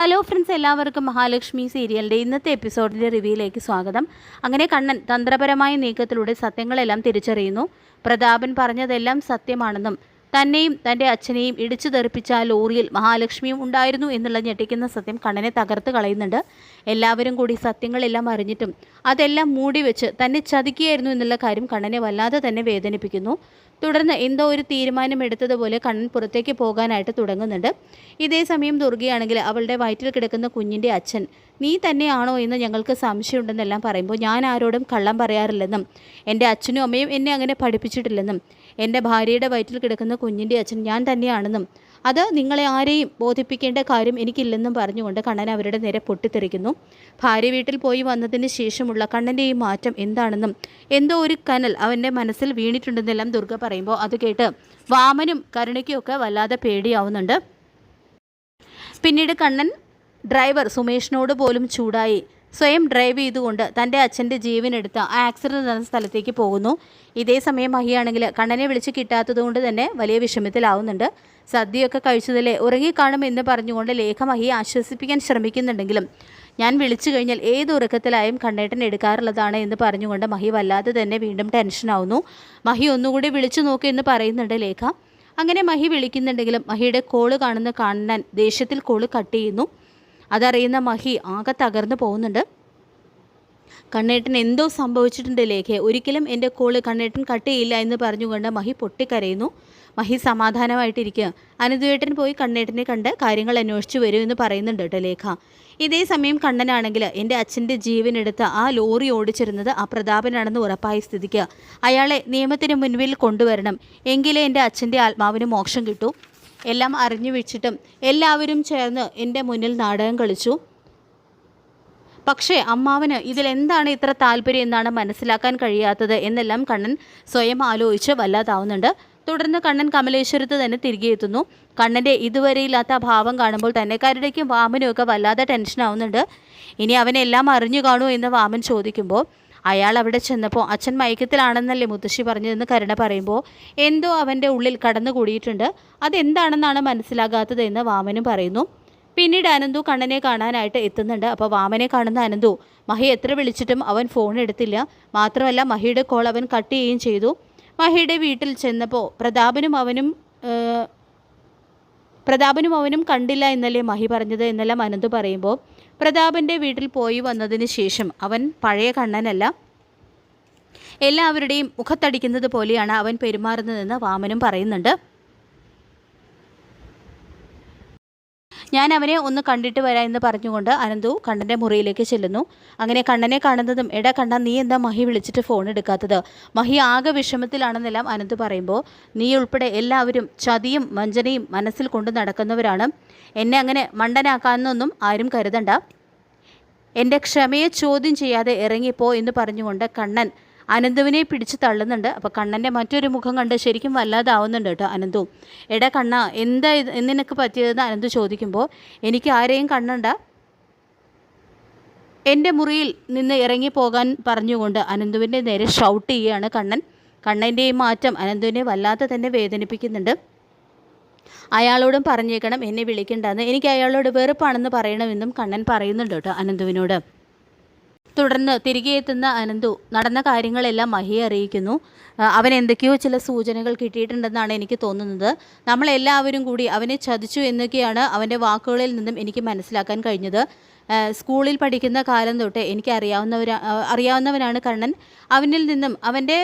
Hello friends, എല്ലാവർക്കും മഹാലക്ഷ്മി സീരിയലിൻ്റെ ഇന്നത്തെ എപ്പിസോഡിൻ്റെ റിവ്യൂയിലേക്ക് സ്വാഗതം. അങ്ങനെ കണ്ണൻ തന്ത്രപരമായ നീക്കത്തിലൂടെ സത്യങ്ങളെല്ലാം തിരിച്ചറിയുന്നു. പ്രതാപൻ പറഞ്ഞതെല്ലാം സത്യമാണെന്നും തന്നെയും തൻ്റെ അച്ഛനെയും ഇടിച്ചു തെറിപ്പിച്ച ആ ലോറിയിൽ മഹാലക്ഷ്മിയും ഉണ്ടായിരുന്നു എന്നുള്ള ഞെട്ടിക്കുന്ന സത്യം കണ്ണനെ തകർത്ത് കളയുന്നുണ്ട്. എല്ലാവരും കൂടി സത്യങ്ങളെല്ലാം അറിഞ്ഞിട്ടും അതെല്ലാം മൂടി വെച്ച് തന്നെ ചതിക്കുകയായിരുന്നു എന്നുള്ള കാര്യം കണ്ണനെ വല്ലാതെ തന്നെ വേദനിപ്പിക്കുന്നു. തുടർന്ന് എന്തോ ഒരു തീരുമാനമെടുത്തതുപോലെ കണ്ണൻ പുറത്തേക്ക് പോകാനായിട്ട് തുടങ്ങുന്നുണ്ട്. ഇതേ സമയം ദുർഗയാണെങ്കിൽ അവളുടെ വയറ്റിൽ കിടക്കുന്ന കുഞ്ഞിൻ്റെ അച്ഛൻ നീ തന്നെയാണോ എന്ന് ഞങ്ങൾക്ക് സംശയമുണ്ടെന്നെല്ലാം പറയുമ്പോൾ ഞാൻ ആരോടും കള്ളം പറയാറില്ലെന്നും എൻ്റെ അച്ഛനും അമ്മയും എന്നെ അങ്ങനെ പഠിപ്പിച്ചിട്ടില്ലെന്നും എൻ്റെ ഭാര്യയുടെ വയറ്റിൽ കിടക്കുന്ന കുഞ്ഞിൻ്റെ അച്ഛൻ ഞാൻ തന്നെയാണെന്നും അത് നിങ്ങളെ ആരെയും ബോധിപ്പിക്കേണ്ട കാര്യം എനിക്കില്ലെന്നും പറഞ്ഞുകൊണ്ട് കണ്ണൻ അവരുടെ നേരെ പൊട്ടിത്തെറിക്കുന്നു. ഭാര്യ വീട്ടിൽ പോയി വന്നതിന് ശേഷമുള്ള കണ്ണൻ്റെ ഈ മാറ്റം എന്താണെന്നും എന്തോ ഒരു കനൽ അവൻ്റെ മനസ്സിൽ വീണിട്ടുണ്ടെന്നെല്ലാം ദുർഗ പറയുമ്പോൾ അത് കേട്ട് വാമനും കരുണയ്ക്കുമൊക്കെ വല്ലാതെ പേടിയാവുന്നുണ്ട്. പിന്നീട് കണ്ണൻ ഡ്രൈവർ സുമേഷിനോട് പോലും ചൂടായി സ്വയം ഡ്രൈവ് ചെയ്തുകൊണ്ട് തൻ്റെ അച്ഛൻ്റെ ജീവനെടുത്ത ആ ആക്സിഡൻറ്റ് നടന്ന സ്ഥലത്തേക്ക് പോകുന്നു. ഇതേ സമയം മഹിയാണെങ്കിൽ കണ്ണനെ വിളിച്ച് കിട്ടാത്തതുകൊണ്ട് തന്നെ വലിയ വിഷമത്തിലാവുന്നുണ്ട്. സദ്യയൊക്കെ കഴിച്ചതിലെ ഉറങ്ങിക്കാണും എന്ന് പറഞ്ഞുകൊണ്ട് ലേഖ മഹിയെ ആശ്വസിപ്പിക്കാൻ ശ്രമിക്കുന്നുണ്ടെങ്കിലും ഞാൻ വിളിച്ചു കഴിഞ്ഞാൽ ഏത് ഉറക്കത്തിലായും കണ്ണേട്ടൻ എടുക്കാറുള്ളതാണ് എന്ന് പറഞ്ഞുകൊണ്ട് മഹി വല്ലാതെ തന്നെ വീണ്ടും ടെൻഷനാവുന്നു. മഹി ഒന്നുകൂടി വിളിച്ചു നോക്ക് എന്ന് പറയുന്നുണ്ട് ലേഖ. അങ്ങനെ മഹി വിളിക്കുന്നുണ്ടെങ്കിലും മഹിയുടെ കോള് കാണുന്ന കണ്ണൻ ദേഷ്യത്തിൽ കോള് കട്ട് ചെയ്യുന്നു. അതറിയുന്ന മഹി ആകെ തകർന്നു പോകുന്നുണ്ട്. കണ്ണേട്ടൻ എന്തോ സംഭവിച്ചിട്ടുണ്ട് ലേഖയെ, ഒരിക്കലും എൻ്റെ കോള് കണ്ണേട്ടൻ കട്ട് ചെയ്യില്ല എന്ന് പറഞ്ഞുകൊണ്ട് മഹി പൊട്ടിക്കരയുന്നു. മഹി സമാധാനമായിട്ടിരിക്കുക. അനന്തുവേട്ടൻ പോയി കണ്ണേട്ടനെ കണ്ട് കാര്യങ്ങൾ അന്വേഷിച്ചു വരും എന്ന് പറയുന്നുണ്ട് കേട്ടോ ലേഖ. ഇതേ സമയം കണ്ണനാണെങ്കിൽ എൻ്റെ അച്ഛൻ്റെ ജീവനെടുത്ത ആ ലോറി ഓടിച്ചിരുന്നത് ആ പ്രതാപനാണെന്ന് ഉറപ്പായ സ്ഥിതിക്ക് അയാളെ നിയമത്തിന് മുൻപിൽ കൊണ്ടുവരണം, എങ്കിലേ എൻ്റെ അച്ഛൻ്റെ ആത്മാവിന് മോക്ഷം കിട്ടൂ. എല്ലാം അറിഞ്ഞു വെച്ചിട്ടും എല്ലാവരും ചേർന്ന് എൻ്റെ മുന്നിൽ നാടകം കളിച്ചു. പക്ഷേ അമ്മാവന് ഇതിലെന്താണ് ഇത്ര താല്പര്യം എന്നാണ് മനസ്സിലാക്കാൻ കഴിയാത്തത് എന്നെല്ലാം കണ്ണൻ സ്വയം ആലോചിച്ച് വല്ലാതാവുന്നുണ്ട്. തുടർന്ന് കണ്ണൻ കമലേശ്വരത്ത് തന്നെ തിരികെ എത്തുന്നു. കണ്ണൻ്റെ ഇതുവരെയില്ലാത്ത ഭാവം കാണുമ്പോൾ തന്നെ കരുടയ്ക്കും വാമനും ഒക്കെ വല്ലാതെ ടെൻഷനാവുന്നുണ്ട്. ഇനി അവനെല്ലാം അറിഞ്ഞു കാണൂ എന്ന് വാമൻ ചോദിക്കുമ്പോൾ അയാൾ അവിടെ ചെന്നപ്പോൾ അച്ഛൻ മയക്കത്തിലാണെന്നല്ലേ മുത്തശ്ശി പറഞ്ഞതെന്ന് കരുണ പറയുമ്പോൾ എന്തോ അവൻ്റെ ഉള്ളിൽ കടന്നുകൂടിയിട്ടുണ്ട്, അതെന്താണെന്നാണ് മനസ്സിലാകാത്തത് എന്ന് വാമനും പറയുന്നു. പിന്നീട് അനന്തു കണ്ണനെ കാണാനായിട്ട് എത്തുന്നുണ്ട്. അപ്പോൾ വാമനെ കാണുന്ന അനന്തു മഹി എത്ര വിളിച്ചിട്ടും അവൻ ഫോൺ എടുത്തില്ല. മാത്രമല്ല മഹിയുടെ കോൾ അവൻ കട്ട് ചെയ്യുകയും ചെയ്തു. മഹിയുടെ വീട്ടിൽ ചെന്നപ്പോൾ പ്രതാപനും അവനും കണ്ടില്ല എന്നല്ലേ മഹി പറഞ്ഞത് എന്നെല്ലാം അനന്തു പറയുമ്പോൾ പ്രതാപൻ്റെ വീട്ടിൽ പോയി വന്നതിന് ശേഷം അവൻ പഴയ കണ്ണനല്ല, എല്ലാവരുടെയും മുഖത്തടിക്കുന്നത് പോലെയാണ് അവൻ പെരുമാറുന്നതെന്ന് വാമനും പറയുന്നുണ്ട്. ഞാൻ അവനെ ഒന്ന് കണ്ടിട്ട് വരാം എന്ന് പറഞ്ഞുകൊണ്ട് അനന്തു കണ്ണൻ്റെ മുറിയിലേക്ക് ചെല്ലുന്നു. അങ്ങനെ കണ്ണനെ കാണുന്നതും എടാ കണ്ണ, നീ എന്താ മഹി വിളിച്ചിട്ട് ഫോൺ എടുക്കാത്തത്? മഹി ആകെ വിഷമത്തിലാണെന്നെല്ലാം അനന്തു പറയുമ്പോൾ നീ ഉൾപ്പെടെ എല്ലാവരും ചതിയും വഞ്ചനയും മനസ്സിൽ കൊണ്ട് നടക്കുന്നവരാണ്. എന്നെ അങ്ങനെ മണ്ടനാക്കാമെന്നൊന്നും ആരും കരുതണ്ട. എൻ്റെ ക്ഷമയെ ചോദ്യം ചെയ്യാതെ ഇറങ്ങിപ്പോ എന്ന് പറഞ്ഞുകൊണ്ട് കണ്ണൻ അനന്തുവിനെ പിടിച്ച് തള്ളുന്നുണ്ട്. അപ്പോൾ കണ്ണൻ്റെ മറ്റൊരു മുഖം കണ്ട് ശരിക്കും വല്ലാതാവുന്നുണ്ട് കേട്ടോ അനന്തു. എടാ കണ്ണ, എന്താ നിനക്ക് പറ്റിയതെന്ന് അനന്തു ചോദിക്കുമ്പോൾ എനിക്ക് ആരെയും കണ്ണണ്ട, എൻ്റെ മുറിയിൽ നിന്ന് ഇറങ്ങിപ്പോകാൻ പറഞ്ഞുകൊണ്ട് അനന്തുവിൻ്റെ നേരെ ഷൗട്ട് ചെയ്യുകയാണ് കണ്ണൻ. കണ്ണൻ്റെ ഈ മാറ്റം അനന്തുവിനെ വല്ലാതെ തന്നെ വേദനിപ്പിക്കുന്നുണ്ട്. അയാളോടും പറഞ്ഞേക്കണം എന്നെ വിളിക്കേണ്ടെന്ന്, എനിക്ക് അയാളോട് വെറുപ്പാണെന്ന് പറയണമെന്നും കണ്ണൻ പറയുന്നുണ്ട് കേട്ടോ അനന്തുവിനോട്. തുടർന്ന് തിരികെ എത്തുന്ന അനന്തു നടന്ന കാര്യങ്ങളെല്ലാം മഹിയെ അറിയിക്കുന്നു. അവൻ എന്തൊക്കെയോ ചില സൂചനകൾ കിട്ടിയിട്ടുണ്ടെന്നാണ് എനിക്ക് തോന്നുന്നത്. നമ്മളെല്ലാവരും കൂടി അവനെ ചതിച്ചു എന്നൊക്കെയാണ് അവൻ്റെ വാക്കുകളിൽ നിന്നും എനിക്ക് മനസ്സിലാക്കാൻ കഴിഞ്ഞത്. സ്കൂളിൽ പഠിക്കുന്ന കാലം തൊട്ട് എനിക്ക് അറിയാവുന്നവനാണ് കണ്ണൻ. അവനിൽ നിന്നും അവൻ്റെ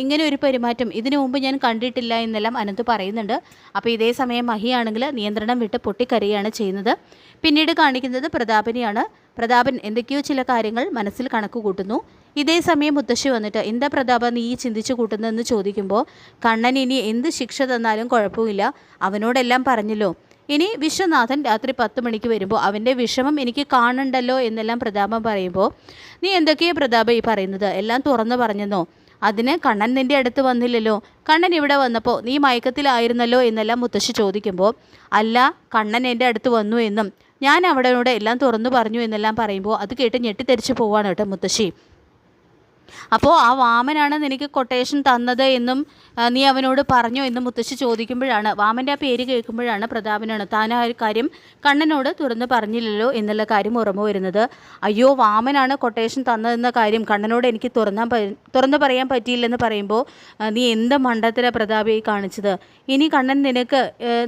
ഇങ്ങനെ ഒരു പെരുമാറ്റം ഇതിനു മുമ്പ് ഞാൻ കണ്ടിട്ടില്ല എന്നെല്ലാം അനന്തു പറയുന്നുണ്ട്. അപ്പോൾ ഇതേ സമയം മഹിയാണെങ്കിൽ നിയന്ത്രണം വിട്ട് പൊട്ടിക്കരയാണ് ചെയ്യുന്നത്. പിന്നീട് കാണിക്കുന്നത് പ്രതാപനെയാണ്. പ്രതാപൻ എന്തൊക്കെയോ ചില കാര്യങ്ങൾ മനസ്സിൽ കണക്ക് കൂട്ടുന്നു. ഇതേ സമയം മുത്തശ്ശി വന്നിട്ട് എന്താ പ്രതാപ നീ ചിന്തിച്ചു കൂട്ടുന്നതെന്ന് ചോദിക്കുമ്പോൾ കണ്ണൻ ഇനി എന്ത് ശിക്ഷ തന്നാലും കുഴപ്പമില്ല, അവനോടെല്ലാം പറഞ്ഞല്ലോ. ഇനി വിശ്വനാഥൻ രാത്രി 10 മണിക്ക് വരുമ്പോൾ അവൻ്റെ വിഷമം എനിക്ക് കാണണ്ടല്ലോ എന്നെല്ലാം പ്രതാപൻ പറയുമ്പോൾ നീ എന്തൊക്കെയാണ് പ്രതാപ ഈ പറയുന്നത്? എല്ലാം തുറന്നു പറഞ്ഞെന്നോ? അതിന് കണ്ണൻ നിൻ്റെ അടുത്ത് വന്നില്ലല്ലോ, കണ്ണൻ ഇവിടെ വന്നപ്പോൾ നീ മയക്കത്തിലായിരുന്നല്ലോ എന്നെല്ലാം മുത്തശ്ശി ചോദിക്കുമ്പോൾ അല്ല, കണ്ണൻ എൻ്റെ അടുത്ത് വന്നു എന്നും ഞാൻ അവിടെയോട് എല്ലാം തുറന്നു പറഞ്ഞു എന്നെല്ലാം പറയുമ്പോൾ അത് കേട്ട് ഞെട്ടിത്തെറിച്ച് പോവാണ് കേട്ടോ മുത്തശ്ശി. അപ്പോൾ ആ വാമനാണ് നിനക്ക് കൊട്ടേഷൻ തന്നത് എന്നും നീ അവനോട് പറഞ്ഞോ എന്ന് മുത്തശ്ശി ചോദിക്കുമ്പോഴാണ്, വാമൻ്റെ ആ പേര് കേൾക്കുമ്പോഴാണ് പ്രതാപനാണ് താൻ ആ ഒരു കാര്യം കണ്ണനോട് തുറന്ന് പറഞ്ഞില്ലല്ലോ എന്നുള്ള കാര്യം ഓർമ്മ വരുന്നത്. അയ്യോ, വാമനാണ് കൊട്ടേഷൻ തന്നതെന്ന കാര്യം കണ്ണനോട് എനിക്ക് തുറന്ന് പറയാൻ പറ്റിയില്ലെന്ന് പറയുമ്പോൾ നീ എന്ത് മണ്ടത്തര പ്രതാപയായി കാണിച്ചത്. ഇനി കണ്ണൻ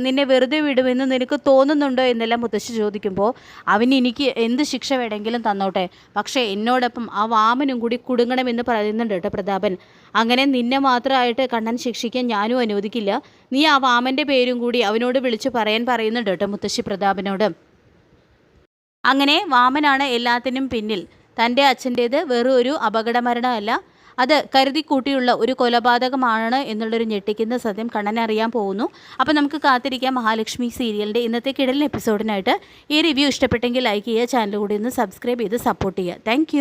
നിന്നെ വെറുതെ വിടുമെന്ന് നിനക്ക് തോന്നുന്നുണ്ടോ എന്നെല്ലാം മുത്തശ്ശി ചോദിക്കുമ്പോൾ അവന് എനിക്ക് എന്ത് ശിക്ഷ വേണമെങ്കിലും തന്നോട്ടെ, പക്ഷേ എന്നോടൊപ്പം ആ വാമനും കൂടി കുടുങ്ങണമെന്ന് പറയുന്നുണ്ട് കേട്ടോ പ്രതാപൻ. അങ്ങനെ നിന്നെ മാത്രമായിട്ട് കണ്ണൻ ശിക്ഷിക്കാൻ ഞാനും അനുവദിക്കില്ല. നീ ആ വാമൻ്റെ പേരും കൂടി അവനോട് വിളിച്ച് പറയുന്നുണ്ട് കേട്ടോ മുത്തശ്ശി പ്രതാപനോട്. അങ്ങനെ വാമനാണ് എല്ലാത്തിനും പിന്നിൽ. തൻ്റെ അച്ഛൻ്റേത് വെറും ഒരു അപകടമരണമല്ല, അത് കരുതിക്കൂട്ടിയുള്ള ഒരു കൊലപാതകമാണ് എന്നുള്ളൊരു ഞെട്ടിക്കുന്ന സത്യം കണ്ണനെ അറിയാൻ പോകുന്നു. അപ്പോൾ നമുക്ക് കാത്തിരിക്കാം മഹാലക്ഷ്മി സീരിയലിൻ്റെ ഇന്നത്തെ കിടലിൻ എപ്പിസോഡിനായിട്ട്. ഈ റിവ്യൂ ഇഷ്ടപ്പെട്ടെങ്കിൽ ലൈക്ക് ചെയ്യുക, ചാനൽ കൂടി ഒന്ന് സബ്സ്ക്രൈബ് ചെയ്ത് സപ്പോർട്ട് ചെയ്യുക. താങ്ക്